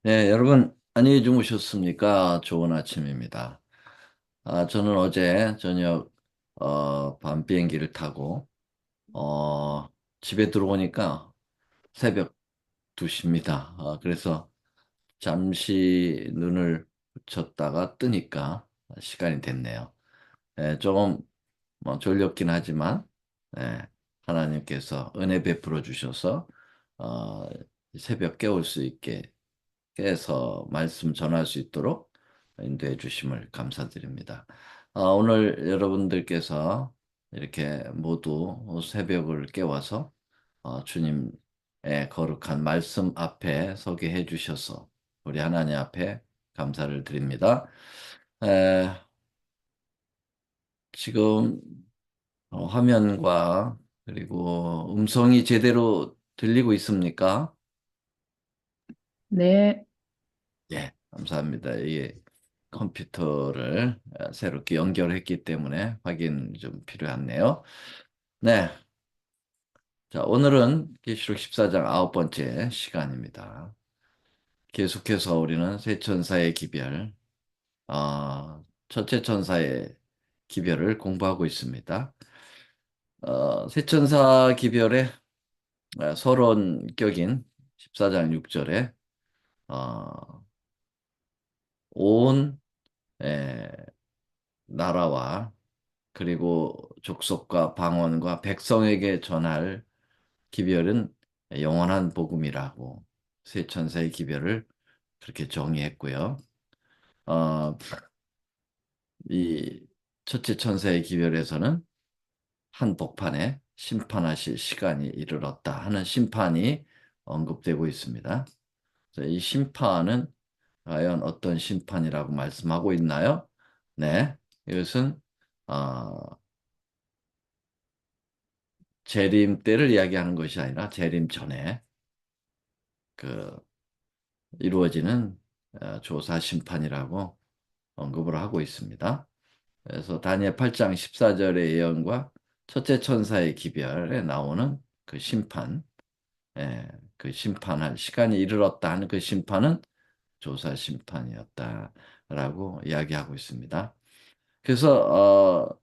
네, 여러분, 안녕히 주무셨습니까? 좋은 아침입니다. 저는 어제 저녁, 밤 비행기를 타고, 어, 집에 들어오니까 새벽 2시입니다. 그래서 잠시 눈을 붙였다가 뜨니까 시간이 됐네요. 조금 졸렸긴 하지만, 예, 하나님께서 은혜 베풀어 주셔서, 어, 새벽 깨울 수 있게 깨서 말씀 전할 수 있도록 인도해 주심을 감사드립니다. 오늘 여러분들께서 이렇게 모두 새벽을 깨워서 주님의 거룩한 말씀 앞에 서게 해 주셔서 우리 하나님 앞에 감사를 드립니다. 에, 지금 화면과 그리고 음성이 제대로 들리고 있습니까? 네, 예, 감사합니다. 이게 컴퓨터를 새롭게 연결했기 때문에 확인 좀 필요하네요. 네. 자, 오늘은 계시록 14장 9번째 시간입니다. 계속해서 우리는 세 천사의 기별, 첫째 천사의 기별을 공부하고 있습니다. 세 천사 기별의 서론격인 14장 6절에 온 나라와 그리고 족속과 방언과 백성에게 전할 기별은 영원한 복음이라고 세 천사의 기별을 그렇게 정의했고요. 어, 이 첫째 천사의 기별에서는 한 복판에 심판하실 시간이 이르렀다 하는 심판이 언급되고 있습니다. 그래서 이 심판은 과연 어떤 심판이라고 말씀하고 있나요? 네, 이것은 어, 재림 때를 이야기하는 것이 아니라 재림 전에 그 이루어지는 조사 심판이라고 언급을 하고 있습니다. 그래서 다니엘 8장 14절의 예언과 첫째 천사의 기별에 나오는 그 심판, 예, 그 심판할 시간이 이르렀다 하는 그 심판은 조사 심판이었다라고 이야기하고 있습니다. 그래서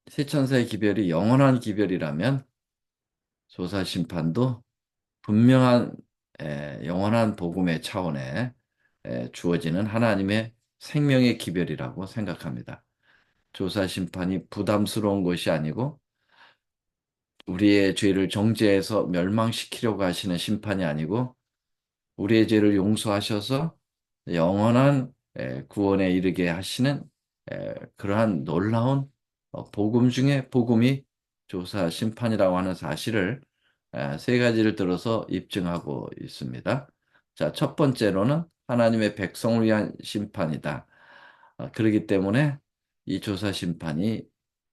세 천사의 기별이 영원한 기별이라면 조사 심판도 분명한 영원한 복음의 차원에 주어지는 하나님의 생명의 기별이라고 생각합니다. 조사 심판이 부담스러운 것이 아니고 우리의 죄를 정죄해서 멸망시키려고 하시는 심판이 아니고 우리의 죄를 용서하셔서 영원한 구원에 이르게 하시는 그러한 놀라운 복음 중에 복음이 조사 심판이라고 하는 사실을 세 가지를 들어서 입증하고 있습니다. 자, 첫 번째로는 하나님의 백성을 위한 심판이다. 그렇기 때문에 이 조사 심판이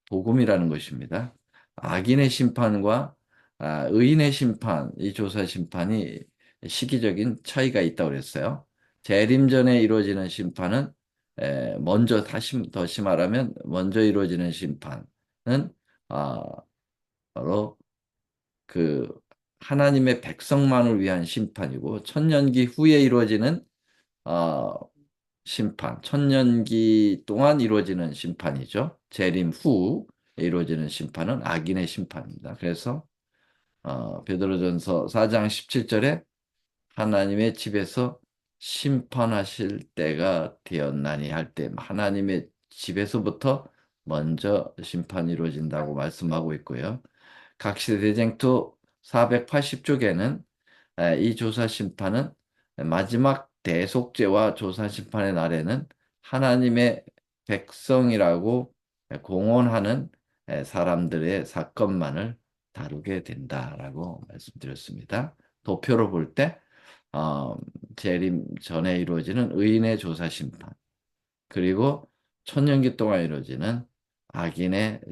복음이라는 것입니다. 악인의 심판과 의인의 심판, 이 조사 심판이 시기적인 차이가 있다고 그랬어요. 재림 전에 이루어지는 심판은 먼저 다시 더 심하라면 먼저 이루어지는 심판은 아, 바로 그 하나님의 백성만을 위한 심판이고 천년기 후에 이루어지는 어, 심판, 천년기 동안 이루어지는 심판이죠. 재림 후에 이루어지는 심판은 악인의 심판입니다. 그래서 베드로전서 4장 17절에 하나님의 집에서 심판하실 때가 되었나니 할 때 하나님의 집에서부터 먼저 심판이 이루어진다고 말씀하고 있고요. 각시대쟁투 480쪽에는 이 조사 심판은 마지막 대속죄와 조사 심판의 날에는 하나님의 백성이라고 공언하는 사람들의 사건만을 다루게 된다라고 말씀드렸습니다. 도표로 볼 때, 어, 재림 전에 이루어지는 의인의 조사 심판, 그리고 천년기 동안 이루어지는 악인의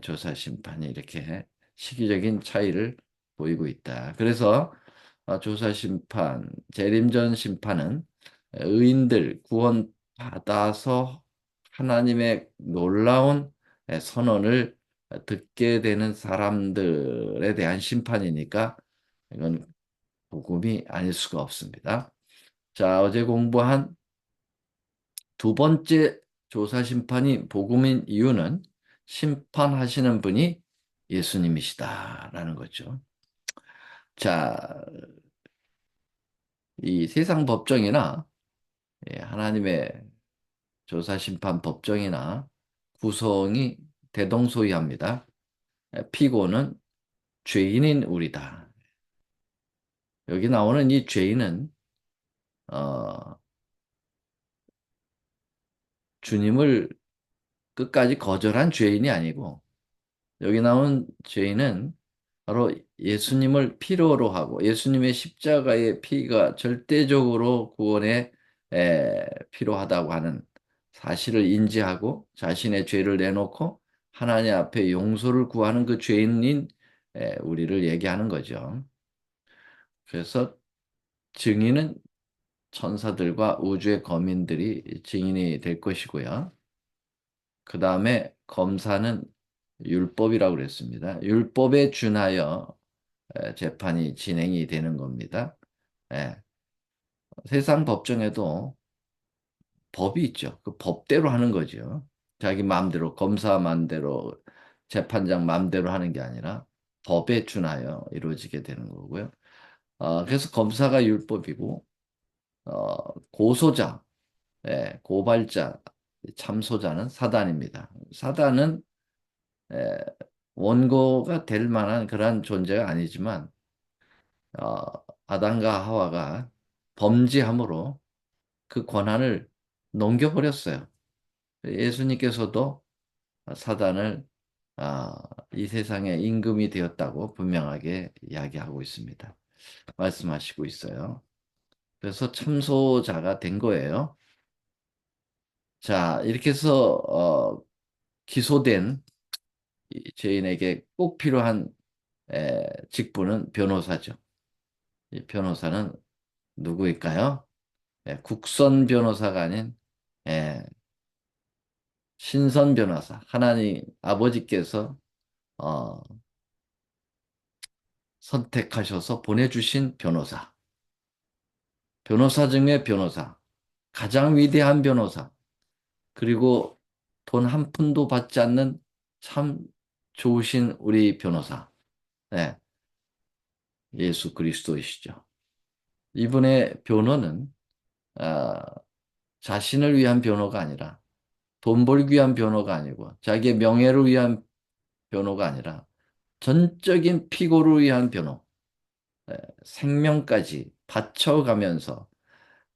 조사 심판이 이렇게 시기적인 차이를 보이고 있다. 그래서 조사 심판, 재림전 심판은 의인들 구원받아서 하나님의 놀라운 선언을 듣게 되는 사람들에 대한 심판이니까 이건 복음이 아닐 수가 없습니다. 자, 어제 공부한 두 번째 조사 심판이 복음인 이유는 심판하시는 분이 예수님이시다라는 거죠. 자, 이 세상 법정이나 하나님의 조사 심판 법정이나 구성이 대동소이합니다. 피고는 죄인인 우리다. 여기 나오는 이 죄인은 어, 주님을 끝까지 거절한 죄인이 아니고 여기 나온 죄인은 바로 예수님을 필요로 하고 예수님의 십자가의 피가 절대적으로 구원에 필요하다고 하는 사실을 인지하고 자신의 죄를 내놓고 하나님 앞에 용서를 구하는 그 죄인인 우리를 얘기하는 거죠. 그래서 증인은 천사들과 우주의 거민들이 증인이 될 것이고요. 그 다음에 검사는 율법이라고 그랬습니다. 율법에 준하여 재판이 진행이 되는 겁니다. 예, 세상 법정에도 법이 있죠. 그 법대로 하는 거죠. 자기 마음대로, 검사 마음대로, 재판장 마음대로 하는 게 아니라 법에 준하여 이루어지게 되는 거고요. 그래서 검사가 율법이고, 고소자, 고발자, 참소자는 사단입니다. 사단은 에, 원고가 될 만한 그런 존재가 아니지만 어, 아담과 하와가 범죄함으로 그 권한을 넘겨버렸어요. 예수님께서도 사단을 아, 이 세상의 임금이 되었다고 분명하게 이야기하고 있습니다. 말씀하시고 있어요. 그래서 참소자가 된 거예요. 자, 이렇게 해서 기소된 이 죄인에게 꼭 필요한 직분은 변호사죠. 이 변호사는 누구일까요? 국선 변호사가 아닌 예, 신선 변호사, 하나님 아버지께서 어, 선택하셔서 보내주신 변호사, 변호사 중에 변호사, 가장 위대한 변호사, 그리고 돈 한 푼도 받지 않는 참 좋으신 우리 변호사, 네, 예수 그리스도이시죠. 이분의 변호는 아, 자신을 위한 변호가 아니라 돈 벌기 위한 변호가 아니고 자기의 명예를 위한 변호가 아니라 전적인 피고를 위한 변호, 생명까지 바쳐가면서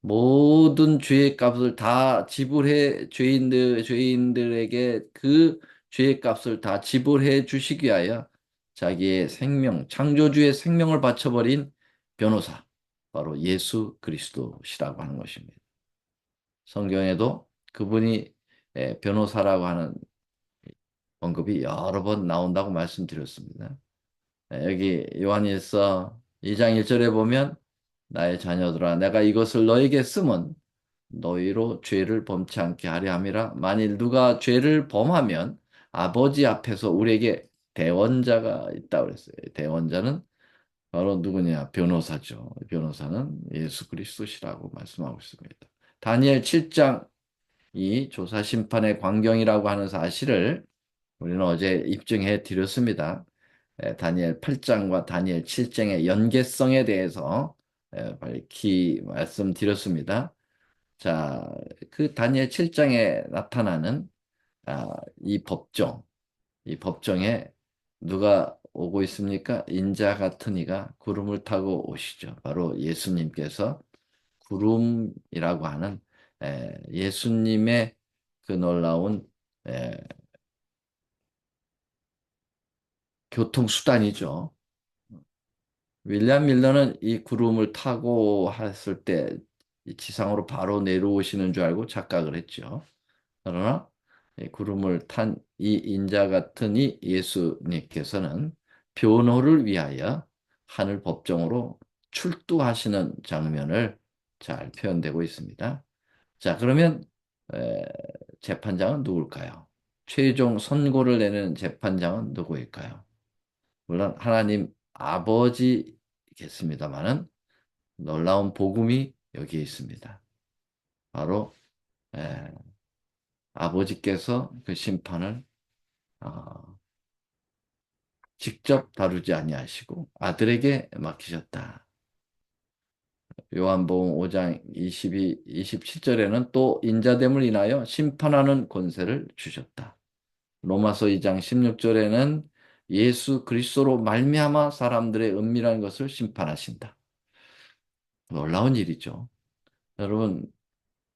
모든 죄의 값을 다 지불해 죄인들에게 그 죄의 값을 다 지불해 주시기 위하여 자기의 생명, 창조주의 생명을 바쳐버린 변호사, 바로 예수 그리스도시라고 하는 것입니다. 성경에도 그분이 변호사라고 하는 언급이 여러 번 나온다고 말씀드렸습니다. 여기 요한일서 2장 1절에 보면 나의 자녀들아 내가 이것을 너에게 쓰면 너희로 죄를 범치 않게 하려 함이라 만일 누가 죄를 범하면 아버지 앞에서 우리에게 대원자가 있다고 그랬어요. 대원자는 바로 누구냐? 변호사죠. 변호사는 예수 그리스도시라고 말씀하고 있습니다. 다니엘 7장 이 조사 심판의 광경이라고 하는 사실을 우리는 어제 입증해 드렸습니다. 다니엘 8장과 다니엘 7장의 연계성에 대해서 밝히 말씀드렸습니다. 자, 그 다니엘 7장에 나타나는 아, 이 법정, 이 법정에 누가 오고 있습니까? 인자 같은 이가 구름을 타고 오시죠. 바로 예수님께서 구름이라고 하는 예수님의 그 놀라운 에, 교통수단이죠. 윌리엄 밀러는 이 구름을 타고 했을 때 지상으로 바로 내려오시는 줄 알고 착각을 했죠. 그러나 이 구름을 탄 이 인자 같은 이 예수님께서는 변호를 위하여 하늘 법정으로 출두하시는 장면을 잘 표현되고 있습니다. 자, 그러면 에, 재판장은 누굴까요? 최종 선고를 내는 재판장은 누구일까요? 물론 하나님 아버지겠습니다만은 놀라운 복음이 여기에 있습니다. 바로 에, 아버지께서 그 심판을 어, 직접 다루지 아니하시고 아들에게 맡기셨다. 요한복음 5장 22, 27절에는 또 인자됨을 인하여 심판하는 권세를 주셨다. 로마서 2장 16절에는 예수 그리스도로 말미암아 사람들의 은밀한 것을 심판하신다. 놀라운 일이죠. 여러분,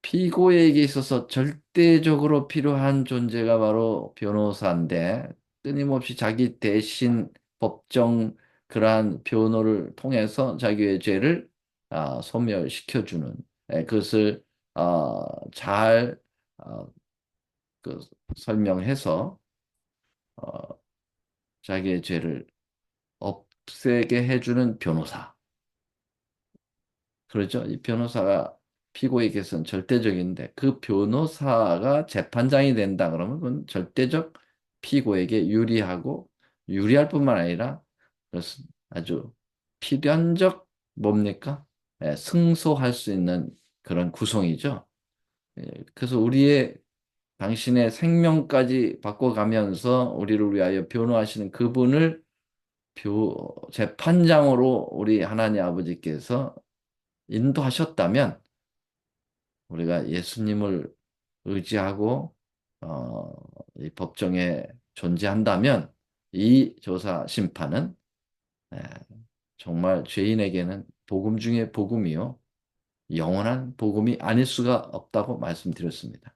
피고에게 있어서 절대적으로 필요한 존재가 바로 변호사인데 끊임없이 자기 대신 법정 그러한 변호를 통해서 자기의 죄를 소멸시켜주는 그것을 잘 아, 그 설명해서 어, 자기의 죄를 없애게 해주는 변호사. 그렇죠? 이 변호사가 피고에게서는 절대적인데 그 변호사가 재판장이 된다 그러면 그건 절대적 피고에게 유리하고 유리할 뿐만 아니라 그래서 아주 필연적 뭡니까? 승소할 수 있는 그런 구성이죠. 그래서 우리의 당신의 생명까지 바꿔가면서 우리를 위하여 변호하시는 그분을 재판장으로 우리 하나님 아버지께서 인도하셨다면 우리가 예수님을 의지하고 이 법정에 존재한다면 이 조사 심판은 에, 정말 죄인에게는 복음 중에 복음이요 영원한 복음이 아닐 수가 없다고 말씀드렸습니다.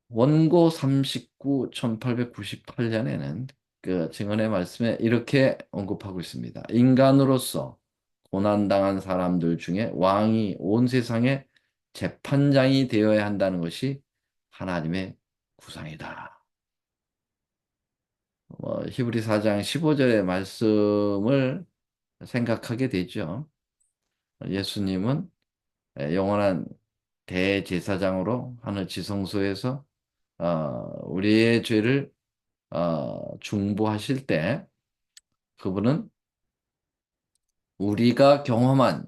원고 39 1898년에는 그 증언의 말씀에 이렇게 언급하고 있습니다. 인간으로서 고난당한 사람들 중에 왕이 온 세상의 재판장이 되어야 한다는 것이 하나님의 구상이다. 히브리 4장 15절의 말씀을 생각하게 되죠. 예수님은 영원한 대제사장으로 하늘 지성소에서 우리의 죄를 중보하실 때 그분은 우리가 경험한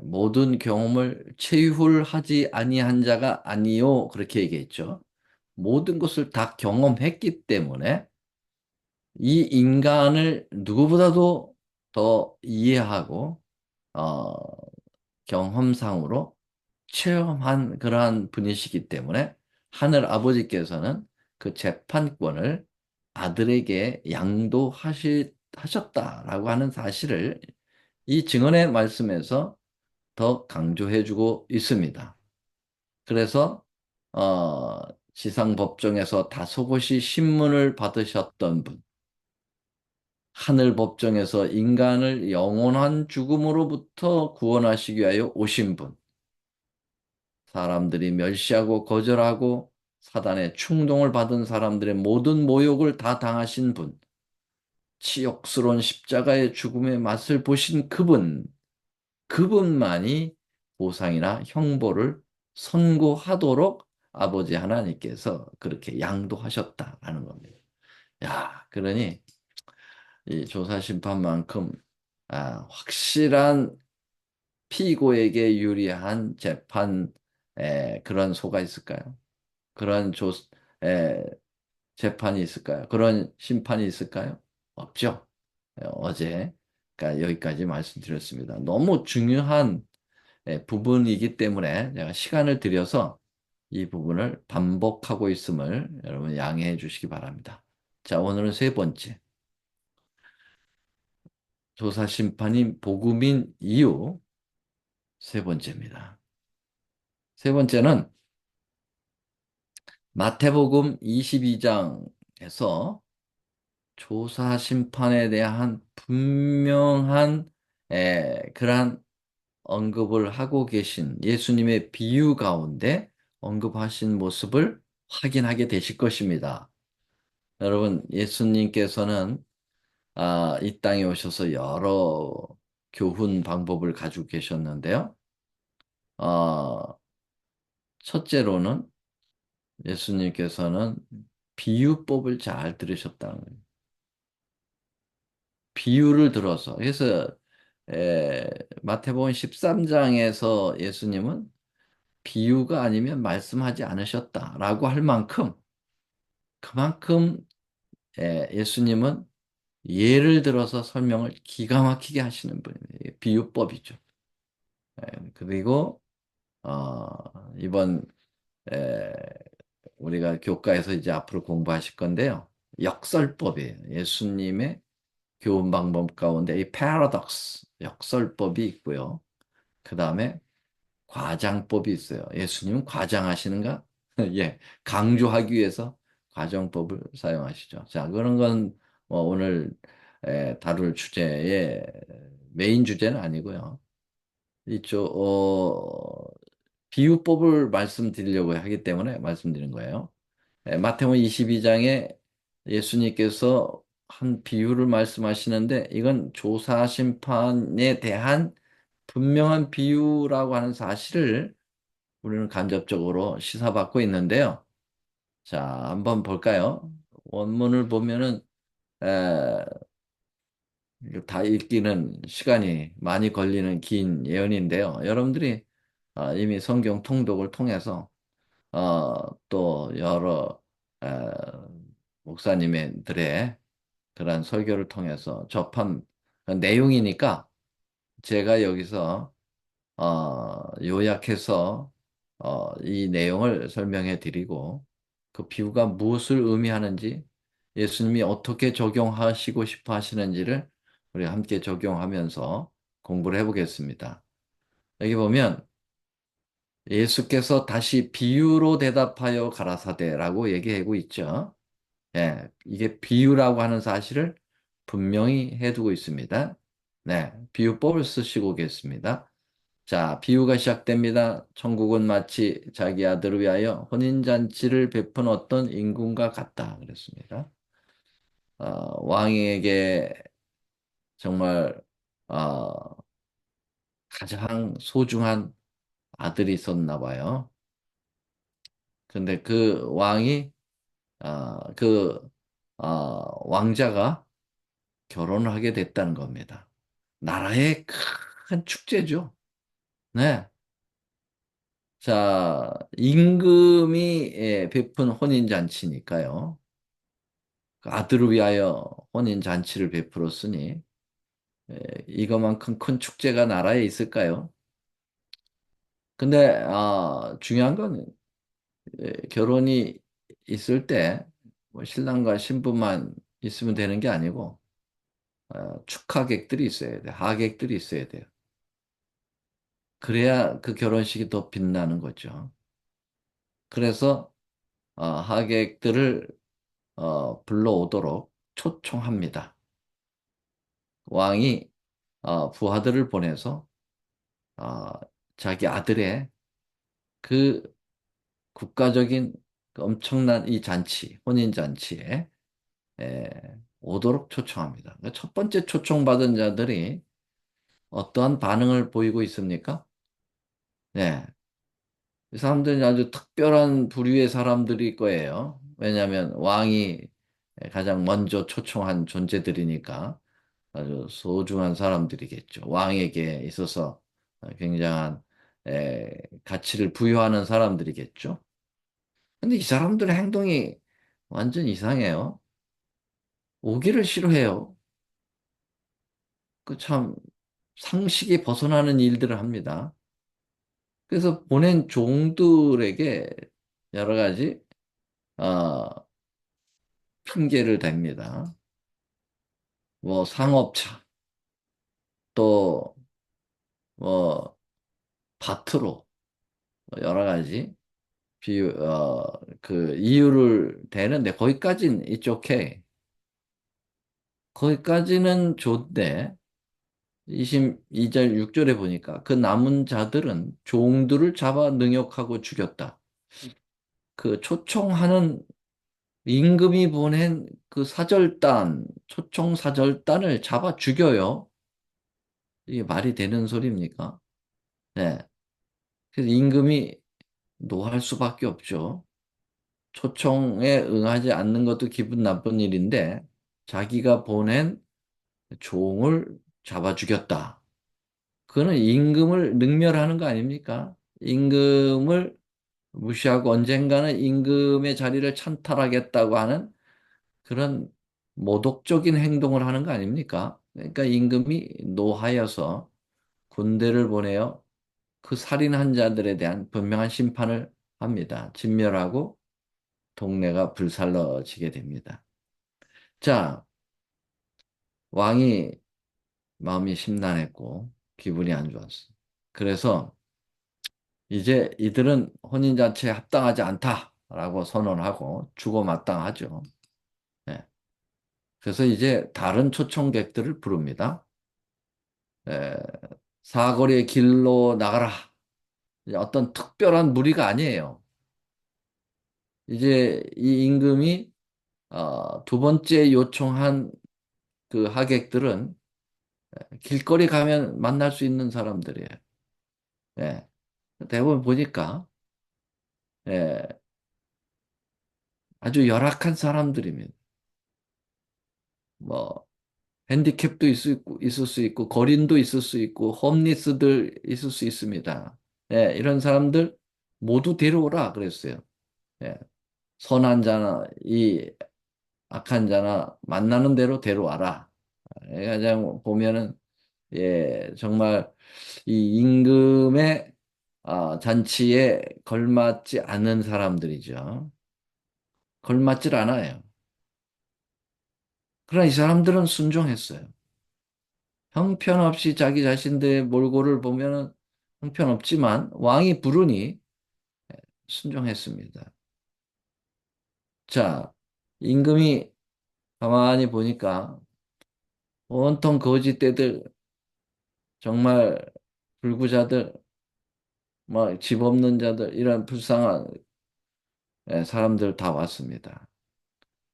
모든 경험을 체휼하지 아니한 자가 아니요 그렇게 얘기했죠. 모든 것을 다 경험했기 때문에 이 인간을 누구보다도 더 이해하고 어, 경험상으로 체험한 그러한 분이시기 때문에 하늘 아버지께서는 그 재판권을 아들에게 하셨다라고 하는 사실을 이 증언의 말씀에서 더 강조해주고 있습니다. 그래서 어, 지상법정에서 다소곳이 신문을 받으셨던 분, 하늘 법정에서 인간을 영원한 죽음으로부터 구원하시기 위하여 오신 분, 사람들이 멸시하고 거절하고 사단의 충동을 받은 사람들의 모든 모욕을 다 당하신 분, 치욕스러운 십자가의 죽음의 맛을 보신 그분, 그분만이 보상이나 형벌을 선고하도록 아버지 하나님께서 그렇게 양도하셨다라는 겁니다. 야, 그러니 이 조사심판만큼 확실한 피고에게 유리한 재판 그런 소가 있을까요? 그런 에, 재판이 있을까요? 그런 심판이 있을까요? 없죠. 어제 그러니까 여기까지 말씀드렸습니다. 너무 중요한 부분이기 때문에 제가 시간을 들여서 이 부분을 반복하고 있음을 여러분 양해해 주시기 바랍니다. 자, 오늘은 세 번째. 조사 심판이 복음인 이유 세 번째입니다. 세 번째는 마태복음 22장에서 조사 심판에 대한 분명한 그러한 언급을 하고 계신 예수님의 비유 가운데 언급하신 모습을 확인하게 되실 것입니다. 여러분, 예수님께서는 이 땅에 오셔서 여러 교훈 방법을 가지고 계셨는데요. 어, 첫째로는 예수님께서는 비유법을 잘 들으셨다는 거예요. 비유를 들어서. 그래서 에, 마태복음 13장에서 예수님은 비유가 아니면 말씀하지 않으셨다라고 할 만큼 그만큼 예수님은 예를 들어서 설명을 기가 막히게 하시는 분이에요. 이게 비유법이죠. 그리고 이번 에, 우리가 교과에서 이제 앞으로 공부하실 건데요. 역설법이에요. 예수님의 교훈 방법 가운데 이 패러독스, 역설법이 있고요. 그 다음에 과장법이 있어요. 예수님은 과장하시는가? 예, 강조하기 위해서 과정법을 사용하시죠. 자, 그런 건 오늘 다룰 주제의 메인 주제는 아니고요. 이쪽 비유법을 말씀드리려고 하기 때문에 말씀드린 거예요. 마태복음 22장에 예수님께서 한 비유를 말씀하시는데 이건 조사 심판에 대한 분명한 비유라고 하는 사실을 우리는 간접적으로 시사받고 있는데요. 자, 한번 볼까요? 원문을 보면은 에, 이거 다 읽기는 시간이 많이 걸리는 긴 예언인데요. 여러분들이 이미 성경 통독을 통해서 또 여러 에, 목사님들의 그러한 설교를 통해서 접한 내용이니까 제가 여기서 요약해서 이 내용을 설명해 드리고 그 비유가 무엇을 의미하는지 예수님이 어떻게 적용하시고 싶어 하시는지를 우리 함께 적용하면서 공부를 해보겠습니다. 여기 보면 예수께서 다시 비유로 대답하여 가라사대라고 얘기하고 있죠. 예, 이게 비유라고 하는 사실을 분명히 해두고 있습니다. 네, 비유법을 쓰시고 계십니다. 자, 비유가 시작됩니다. 천국은 마치 자기 아들을 위하여 혼인잔치를 베푼 어떤 임금과 같다. 그랬습니다. 왕에게 정말 어, 가장 소중한 아들이 있었나 봐요. 근데 그 왕이 그 왕자가 결혼을 하게 됐다는 겁니다. 나라의 큰 축제죠. 네. 자, 임금이 베푼 혼인잔치니까요. 그 아들을 위하여 혼인잔치를 베풀었으니 이거만큼 큰 축제가 나라에 있을까요? 근데 중요한 건 결혼이 있을 때뭐 신랑과 신부만 있으면 되는 게 아니고 축하객들이 있어야 돼요. 하객들이 있어야 돼요. 그래야 그 결혼식이 더 빛나는 거죠. 그래서 하객들을 불러오도록 초청합니다. 왕이 부하들을 보내서 어, 자기 아들의 그 국가적인 그 엄청난 이 잔치, 혼인잔치에 에, 오도록 초청합니다. 그러니까 첫 번째 초청받은 자들이 어떠한 반응을 보이고 있습니까? 네, 이 사람들은 아주 특별한 부류의 사람들일 거예요. 왜냐하면 왕이 가장 먼저 초청한 존재들이니까 아주 소중한 사람들이겠죠. 왕에게 있어서 굉장한 가치를 부여하는 사람들이겠죠. 근데 이 사람들의 행동이 완전 이상해요. 오기를 싫어해요. 그 참 상식이 벗어나는 일들을 합니다. 그래서 보낸 종들에게 여러 가지 어, 핑계를 댑니다. 뭐 상업차, 또 뭐 밭으로 뭐 여러 가지 그 이유를 대는데 거기까지는 it's okay. 거기까지는 좋은데 22절 6절에 보니까 그 남은 자들은 종들을 잡아 능욕하고 죽였다. 그 초청하는 임금이 보낸 그 사절단, 초청 사절단을 잡아 죽여요. 이게 말이 되는 소리입니까? 네. 그래서 임금이 노할 수밖에 없죠. 초청에 응하지 않는 것도 기분 나쁜 일인데 자기가 보낸 종을 잡아 죽였다. 그거는 임금을 능멸하는 거 아닙니까? 임금을 무시하고 언젠가는 임금의 자리를 찬탈하겠다고 하는 그런 모독적인 행동을 하는 거 아닙니까? 그러니까 임금이 노하여서 군대를 보내어 그 살인한 자들에 대한 분명한 심판을 합니다. 진멸하고 동네가 불살러지게 됩니다. 자, 왕이 마음이 심란했고 기분이 안 좋았어. 그래서 이제 이들은 혼인잔치에 합당하지 않다라고 선언하고 주고마땅하죠. 네. 그래서 이제 다른 초청객들을 부릅니다. 에, 사거리의 길로 나가라. 이제 어떤 특별한 무리가 아니에요. 이제 이 임금이 두 번째 요청한 그 하객들은 길거리 가면 만날 수 있는 사람들이에요. 예. 대부분 보니까 예, 아주 열악한 사람들입니다. 뭐 핸디캡도 있을 수 있고 거린도 있을 수 있고 홈리스들 있을 수 있습니다. 예, 이런 사람들 모두 데려오라 그랬어요. 예, 선한 자나 이 악한 자나 만나는 대로 데려와라. 가장 보면은 예, 정말 이 임금의 잔치에 걸맞지 않은 사람들이죠. 걸맞질 않아요. 그러나 이 사람들은 순종했어요. 형편없이 자기 자신들의 몰골을 보면은 형편없지만 왕이 부르니 순종했습니다. 자, 임금이 가만히 보니까 온통 거짓대들, 정말 불구자들, 뭐 집 없는 자들, 이런 불쌍한 사람들 다 왔습니다.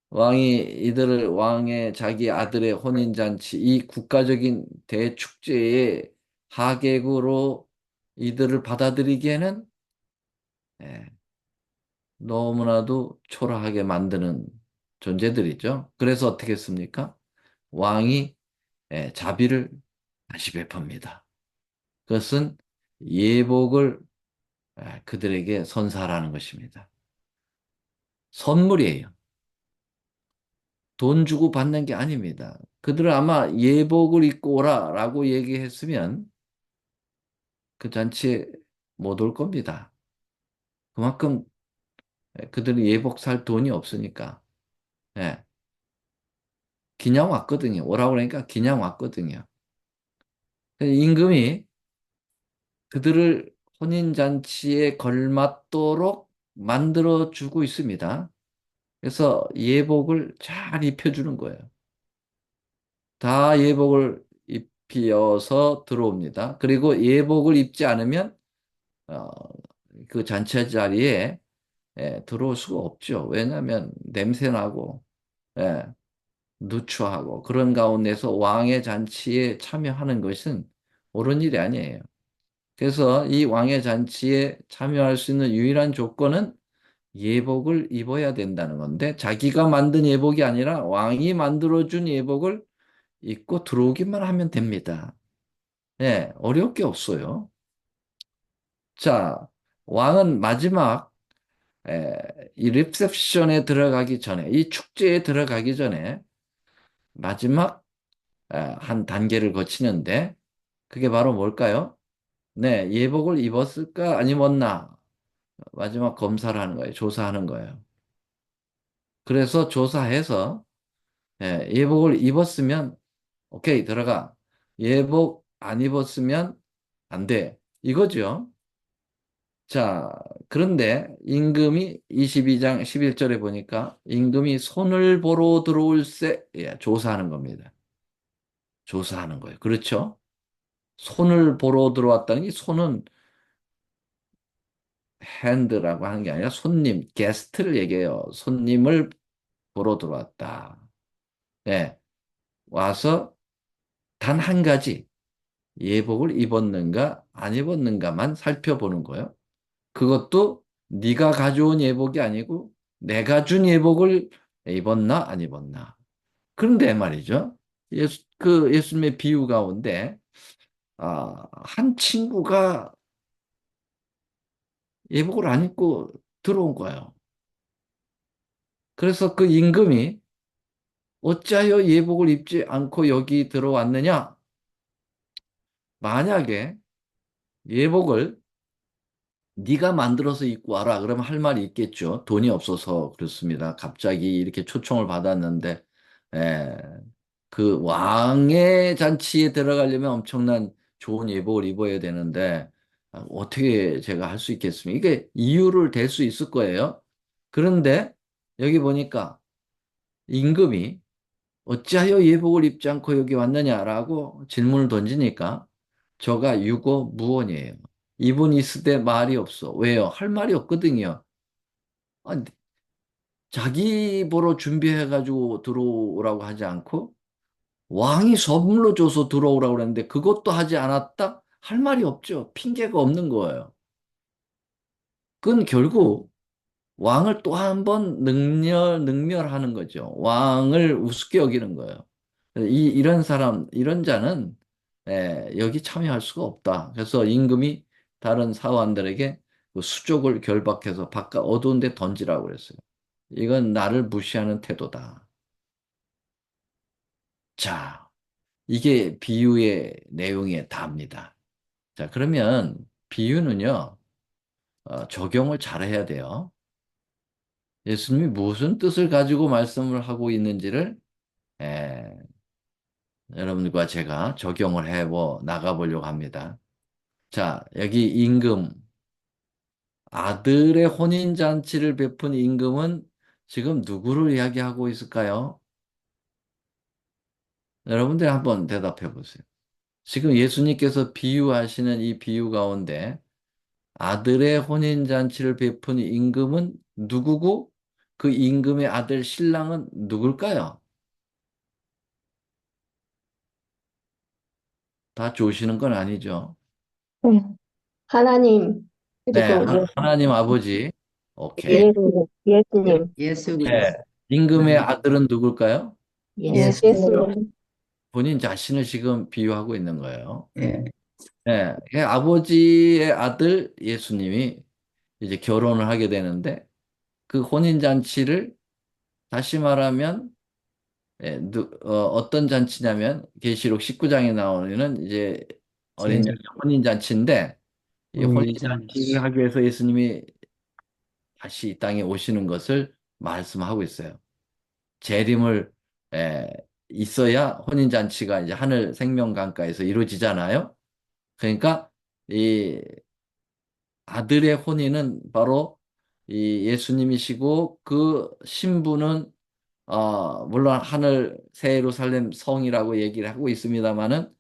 왕이 이들을 왕의 자기 아들의 혼인잔치, 이 국가적인 대축제의 하객으로 이들을 받아들이기에는 예, 너무나도 초라하게 만드는 존재들이죠. 그래서 어떻게 했습니까? 왕이 자비를 다시 베풉니다. 그것은 예복을 그들에게 선사하라는 것입니다. 선물이에요. 돈 주고 받는 게 아닙니다. 그들은 아마 예복을 입고 오라라고 얘기했으면 그 잔치에 못 올 겁니다. 그만큼 그들은 예복 살 돈이 없으니까. 예, 그냥 왔거든요. 오라고 그러니까 그냥 왔거든요. 임금이 그들을 혼인잔치에 걸맞도록 만들어주고 있습니다. 그래서 예복을 잘 입혀주는 거예요. 다 예복을 입혀서 들어옵니다. 그리고 예복을 입지 않으면 어, 그 잔치 자리에 들어올 수가 없죠. 왜냐하면 냄새나고 예, 누추하고 그런 가운데서 왕의 잔치에 참여하는 것은 옳은 일이 아니에요. 그래서 이 왕의 잔치에 참여할 수 있는 유일한 조건은 예복을 입어야 된다는 건데 자기가 만든 예복이 아니라 왕이 만들어준 예복을 입고 들어오기만 하면 됩니다. 예, 어려울 게 없어요. 자, 왕은 마지막 이 리셉션에 들어가기 전에 이 축제에 들어가기 전에 마지막 한 단계를 거치는데 그게 바로 뭘까요? 네, 예복을 입었을까 안 입었나 마지막 검사를 하는 거예요. 조사하는 거예요. 그래서 조사해서 예복을 입었으면 오케이 들어가. 예복 안 입었으면 안 돼. 이거죠. 자, 그런데 임금이 22장 11절에 보니까 임금이 손을 보러 들어올세 조사하는 겁니다. 조사하는 거예요. 그렇죠? 손을 보러 들어왔다는 게 손은 핸드라고 하는 게 아니라 손님, 게스트를 얘기해요. 손님을 보러 들어왔다. 예, 와서 단 한 가지 예복을 입었는가 안 입었는가만 살펴보는 거예요. 그것도 네가 가져온 예복이 아니고 내가 준 예복을 입었나 안 입었나. 그런데 말이죠. 예수님의 비유 가운데 한 친구가 예복을 안 입고 들어온 거예요. 그래서 그 임금이 어찌하여 예복을 입지 않고 여기 들어왔느냐? 만약에 예복을 네가 만들어서 입고 와라. 그러면 할 말이 있겠죠. 돈이 없어서 그렇습니다. 갑자기 이렇게 초청을 받았는데, 에, 그 왕의 잔치에 들어가려면 엄청난 좋은 예복을 입어야 되는데, 어떻게 제가 할 수 있겠습니까? 이게 이유를 댈 수 있을 거예요. 그런데 여기 보니까 임금이 어찌하여 예복을 입지 않고 여기 왔느냐라고 질문을 던지니까 저가 유고무원이에요. 이분 있으되 말이 없어. 왜요? 할 말이 없거든요. 아, 자기 보러 준비해가지고 들어오라고 하지 않고 왕이 선물로 줘서 들어오라고 그랬는데 그것도 하지 않았다? 할 말이 없죠. 핑계가 없는 거예요. 그건 결국 왕을 또 한 번 능멸하는 거죠. 왕을 우습게 여기는 거예요. 이런 사람, 이런 자는 여기 참여할 수가 없다. 그래서 임금이 다른 사원들에게 그 수족을 결박해서 바깥 어두운 데 던지라고 그랬어요. 이건 나를 무시하는 태도다. 자, 이게 비유의 내용에 답니다. 자, 그러면 비유는요, 적용을 잘 해야 돼요. 예수님이 무슨 뜻을 가지고 말씀을 하고 있는지를 에, 여러분과 제가 적용을 나가보려고 합니다. 자, 여기 임금, 아들의 혼인잔치를 베푼 임금은 지금 누구를 이야기하고 있을까요? 여러분들 한번 대답해 보세요. 지금 예수님께서 비유하시는 이 비유 가운데 아들의 혼인잔치를 베푼 임금은 누구고 그 임금의 아들 신랑은 누굴까요? 다 좋으시는 건 아니죠. 네. 하나님, 네, 그리고 하나님 아버지. 오케이. 예수님, 예수님, 네. 임금의 아들은 누굴까요? 예수님, 예수님, 본인 자신을 지금 비유하고 있는 거예요. 예, 네. 아버지의 아들 예수님이 이제 결혼을 하게 되는데 그 혼인잔치를 다시 말하면 어떤 잔치냐면 계시록 19장에 나오는 이제 어린 제자 양의 혼인잔치인데 이 혼인잔치를 혼인잔치, 하기 위해서 예수님이 다시 이 땅에 오시는 것을 말씀하고 있어요. 재림을 에, 있어야 혼인잔치가 이제 하늘 생명강가에서 이루어지잖아요. 그러니까 이 아들의 혼인은 바로 이 예수님이시고 그 신부는 물론 하늘 새 예루살렘 성이라고 얘기를 하고 있습니다만은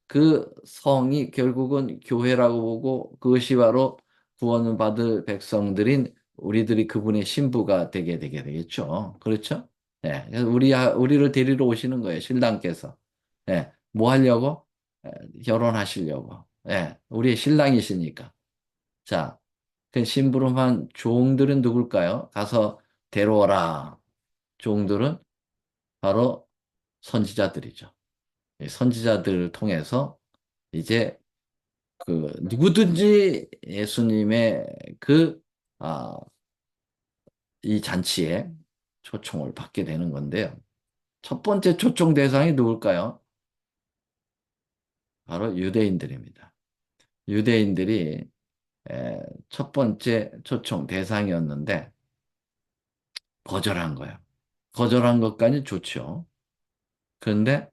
그 성이 결국은 교회라고 보고 그것이 바로 구원을 받을 백성들인 우리들이 그분의 신부가 되게 되겠죠. 그렇죠? 예. 그래서 우리를 데리러 오시는 거예요. 신랑께서. 예. 뭐 하려고? 예, 결혼하시려고. 예. 우리의 신랑이시니까. 자, 그 심부름한 종들은 누굴까요? 가서 데려오라. 종들은 바로 선지자들이죠. 이 선지자들을 통해서 이제 그 누구든지 예수님의 그, 아, 이 잔치에 초청을 받게 되는 건데요. 첫 번째 초청 대상이 누굴까요? 바로 유대인들입니다. 유대인들이 첫 번째 초청 대상이었는데 거절한 거예요. 거절한 것까지 좋죠. 그런데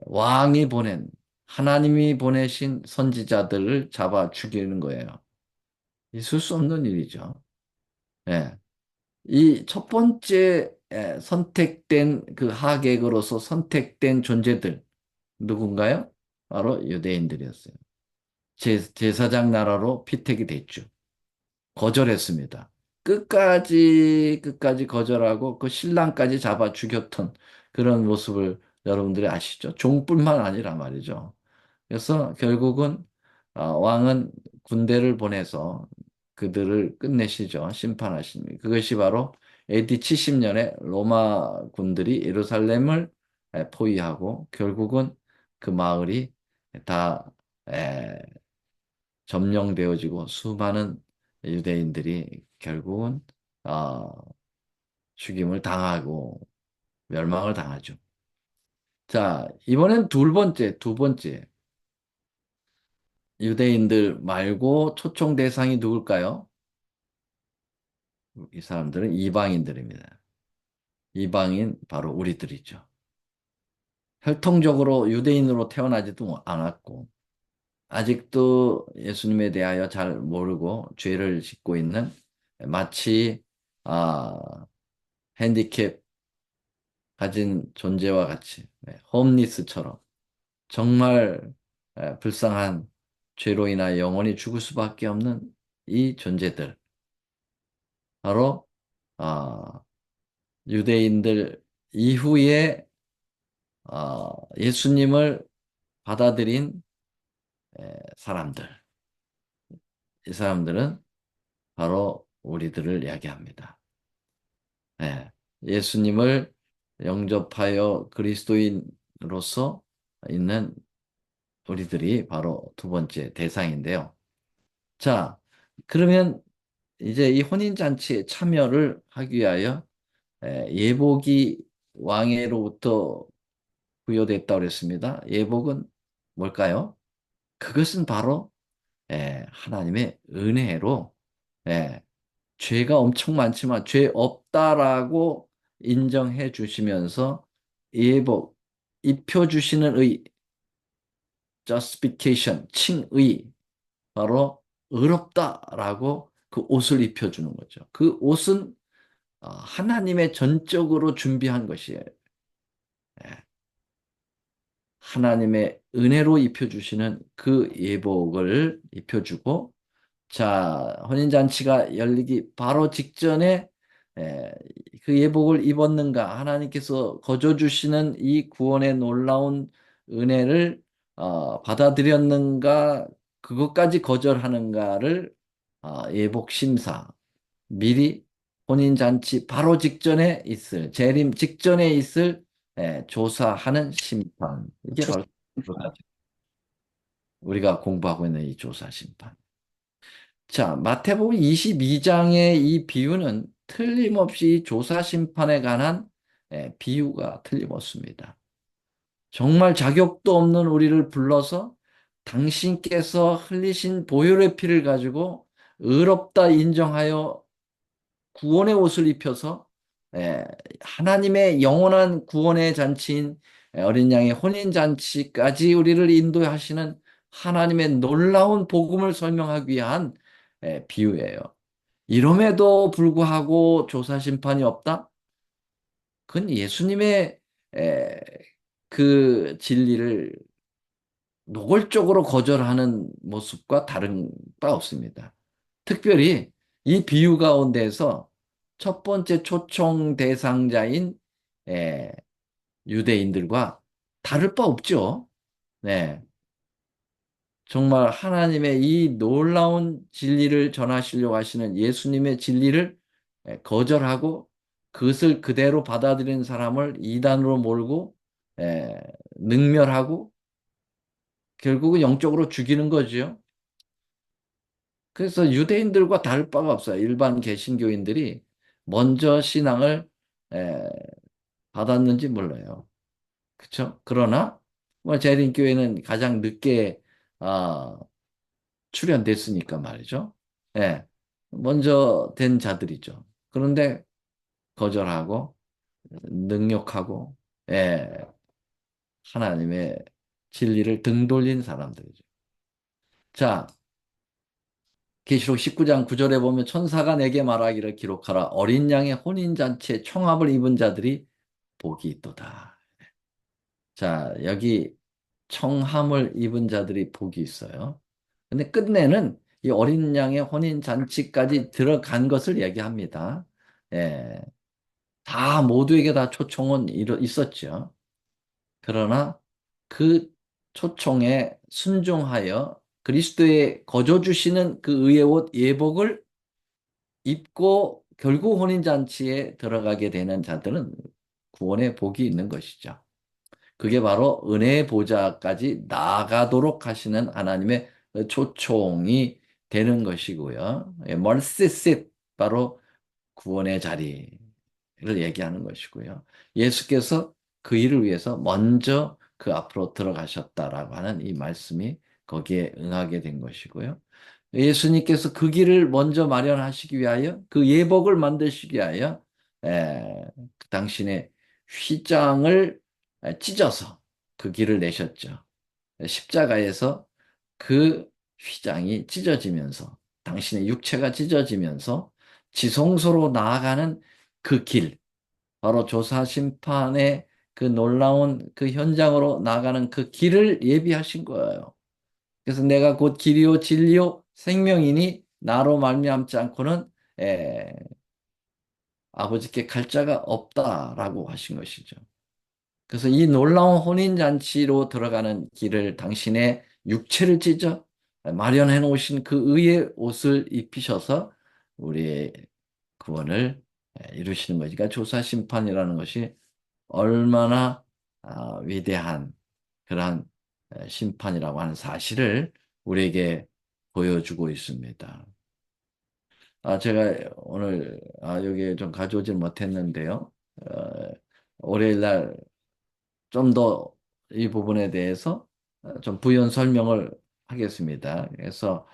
왕이 하나님이 보내신 선지자들을 잡아 죽이는 거예요. 있을 수 없는 일이죠. 예. 이 첫 번째 선택된 그 하객으로서 선택된 존재들 누군가요? 바로 유대인들이었어요. 제사장 나라로 피택이 됐죠. 거절했습니다. 끝까지 거절하고 그 신랑까지 잡아 죽였던 그런 모습을 여러분들이 아시죠? 종뿐만 아니라 말이죠. 그래서 결국은 왕은 군대를 보내서 그들을 끝내시죠. 심판하십니다. 그것이 바로 AD 70년에 로마 군들이 예루살렘을 포위하고 결국은 그 마을이 다 에, 점령되어지고 수많은 유대인들이 결국은 어, 죽임을 당하고 멸망을 당하죠. 자, 이번엔 두 번째. 유대인들 말고 초청 대상이 누굴까요? 이 사람들은 이방인들입니다. 이방인 바로 우리들이죠. 혈통적으로 유대인으로 태어나지도 않았고 아직도 예수님에 대하여 잘 모르고 죄를 짓고 있는 마치 아, 핸디캡 가진 존재와 같이 홈리스처럼 정말 불쌍한 죄로 인하여 영원히 죽을 수밖에 없는 이 존재들 바로 아, 유대인들 이후에 예수님을 받아들인 사람들 이 사람들은 바로 우리들을 이야기합니다. 예, 예수님을 영접하여 그리스도인으로서 있는 우리들이 바로 두 번째 대상인데요. 자, 그러면 이제 이 혼인잔치에 참여를 하기 위하여 예복이 왕에로부터 부여됐다고 그랬습니다. 예복은 뭘까요? 그것은 바로 하나님의 은혜로 예, 죄가 엄청 많지만 죄 없다라고 인정해 주시면서 예복 입혀주시는 의 justification 칭의 바로 의롭다라고 그 옷을 입혀주는 거죠. 그 옷은 하나님의 전적으로 준비한 것이에요. 예, 하나님의 은혜로 입혀주시는 그 예복을 입혀주고 자, 혼인잔치가 열리기 바로 직전에 에, 그 예복을 입었는가? 하나님께서 거저 주시는 이 구원의 놀라운 은혜를 받아들였는가? 그것까지 거절하는가를 예복 심사, 미리 혼인잔치 바로 직전에 있을, 재림 직전에 있을 조사하는 심판. 이게 바로 우리가 공부하고 있는 이 조사 심판. 자, 마태복음 22장의 이 비유는 틀림없이 조사 심판에 관한 비유가 틀림없습니다. 정말 자격도 없는 우리를 불러서 당신께서 흘리신 보혈의 피를 가지고 의롭다 인정하여 구원의 옷을 입혀서 에, 하나님의 영원한 구원의 잔치인 어린 양의 혼인 잔치까지 우리를 인도하시는 하나님의 놀라운 복음을 설명하기 위한 비유예요. 이럼에도 불구하고 조사 심판이 없다? 그건 예수님의 에, 그 진리를 노골적으로 거절하는 모습과 다른 바 없습니다. 특별히 이 비유 가운데서 첫 번째 초청 대상자인 에, 유대인들과 다를 바 없죠. 네. 정말 하나님의 이 놀라운 진리를 전하시려고 하시는 예수님의 진리를 거절하고 그것을 그대로 받아들이는 사람을 이단으로 몰고 에, 능멸하고 결국은 영적으로 죽이는 거죠. 그래서 유대인들과 다를 바가 없어요. 일반 개신교인들이 먼저 신앙을 에, 받았는지 몰라요. 그렇죠? 그러나 뭐 재림교회는 가장 늦게 아, 출현됐으니까 말이죠. 예, 먼저 된 자들이죠. 그런데 거절하고 능욕하고 예, 하나님의 진리를 등 돌린 사람들이죠. 자, 계시록 19장 9절에 보면 천사가 내게 말하기를 기록하라. 어린 양의 혼인잔치에 청합을 입은 자들이 복이 있도다. 자, 여기 청함을 입은 자들이 복이 있어요. 근데 끝내는 이 어린 양의 혼인 잔치까지 들어간 것을 얘기합니다. 예, 다 모두에게 다 초청은 있었죠. 그러나 그 초청에 순종하여 그리스도의 거저 주시는 그 의의 옷 예복을 입고 결국 혼인 잔치에 들어가게 되는 자들은 구원의 복이 있는 것이죠. 그게 바로 은혜의 보좌까지 나아가도록 하시는 하나님의 초청이 되는 것이고요. 멀시싯 바로 구원의 자리를 얘기하는 것이고요. 예수께서 그 일을 위해서 먼저 그 앞으로 들어가셨다라고 하는 이 말씀이 거기에 응하게 된 것이고요. 예수님께서 그 길을 먼저 마련하시기 위하여 그 예복을 만드시기 위하여 그 당신의 휘장을 찢어서 그 길을 내셨죠. 십자가에서 그 휘장이 찢어지면서 당신의 육체가 찢어지면서 지성소로 나아가는 그 길, 바로 조사 심판의 그 놀라운 그 현장으로 나아가는 그 길을 예비하신 거예요. 그래서 내가 곧 길이요 진리요 생명이니 나로 말미암지 않고는 에, 아버지께 갈 자가 없다라고 하신 것이죠. 그래서 이 놀라운 혼인잔치로 들어가는 길을 당신의 육체를 찢어 마련해 놓으신 그 의의 옷을 입히셔서 우리의 구원을 이루시는 거지. 그러니까 조사심판이라는 것이 얼마나 위대한 그러한 심판이라고 하는 사실을 우리에게 보여주고 있습니다. 제가 오늘 여기에 좀 가져오질 못했는데요. 월요일 날 좀 더 이 부분에 대해서 좀 부연 설명을 하겠습니다. 그래서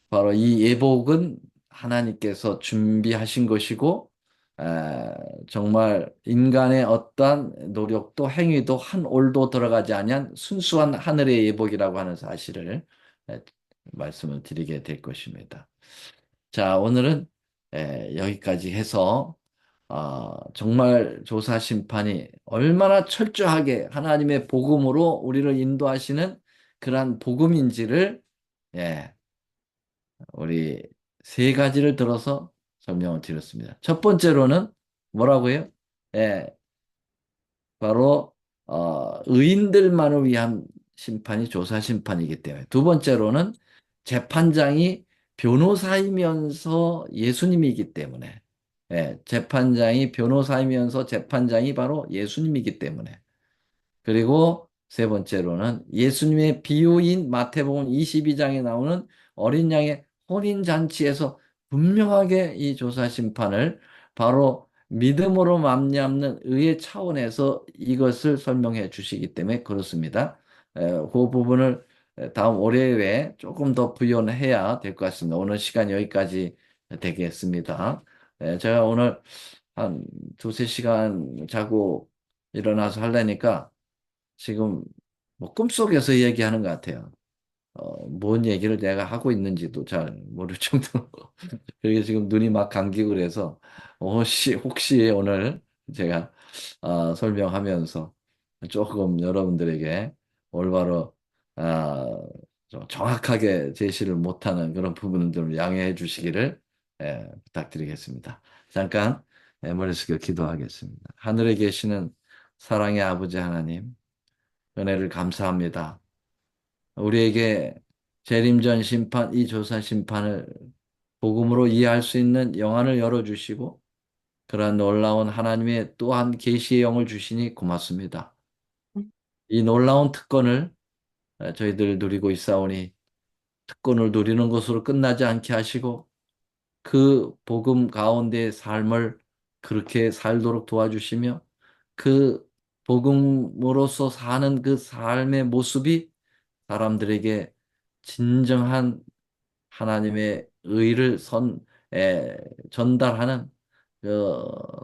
바로 이 예복은 하나님께서 준비하신 것이고, 에, 정말 인간의 어떠한 노력도 행위도 한 올도 들어가지 아니한 순수한 하늘의 예복이라고 하는 사실을 에, 말씀을 드리게 될 것입니다. 자, 오늘은 여기까지 해서 정말 조사 심판이 얼마나 철저하게 하나님의 복음으로 우리를 인도하시는 그러한 복음인지를 예, 우리 세 가지를 들어서 설명을 드렸습니다. 첫 번째로는 뭐라고요? 예, 바로 의인들만을 위한 심판이 조사 심판이기 때문에 두 번째로는 재판장이 변호사이면서 예수님이기 때문에 재판장이 변호사이면서 재판장이 바로 예수님이기 때문에 그리고 세 번째로는 예수님의 비유인 마태복음 22장에 나오는 어린 양의 혼인잔치에서 분명하게 이 조사 심판을 바로 믿음으로 말미암는 의의 차원에서 이것을 설명해 주시기 때문에 그렇습니다. 그 부분을 다음 월요일에 조금 더 부연해야 될 것 같습니다. 오늘 시간 여기까지 되겠습니다. 제가 오늘 한 두세 시간 자고 일어나서 하려니까 지금 뭐 꿈속에서 얘기하는 것 같아요. 뭔 얘기를 내가 하고 있는지도 잘 모를 정도로. 그리고 지금 눈이 막 감기고 그래서 혹시 오늘 제가 설명하면서 조금 여러분들에게 올바로 아, 좀 정확하게 제시를 못하는 그런 부분들을 양해해 주시기를 부탁드리겠습니다. 잠깐 머릿속에 기도하겠습니다. 하늘에 계시는 사랑의 아버지 하나님, 은혜를 감사합니다. 우리에게 재림전 심판, 이 조사 심판을 복음으로 이해할 수 있는 영안을 열어주시고 그러한 놀라운 하나님의 또한 계시의 영을 주시니 고맙습니다. 이 놀라운 특권을 저희들 누리고 있사오니 특권을 누리는 것으로 끝나지 않게 하시고 그 복음 가운데의 삶을 그렇게 살도록 도와주시며 그 복음으로서 사는 그 삶의 모습이 사람들에게 진정한 하나님의 의를 전달하는,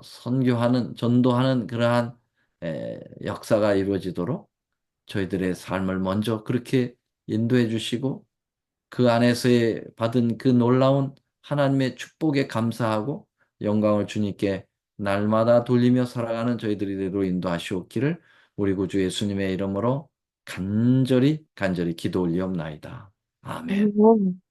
선교하는, 전도하는 그러한 역사가 이루어지도록 저희들의 삶을 먼저 그렇게 인도해 주시고 그 안에서의 받은 그 놀라운 하나님의 축복에 감사하고 영광을 주님께 날마다 돌리며 살아가는 저희들이 되도록 인도하시옵기를 우리 구주 예수님의 이름으로 간절히 간절히 기도 올리옵나이다. 아멘. 아멘.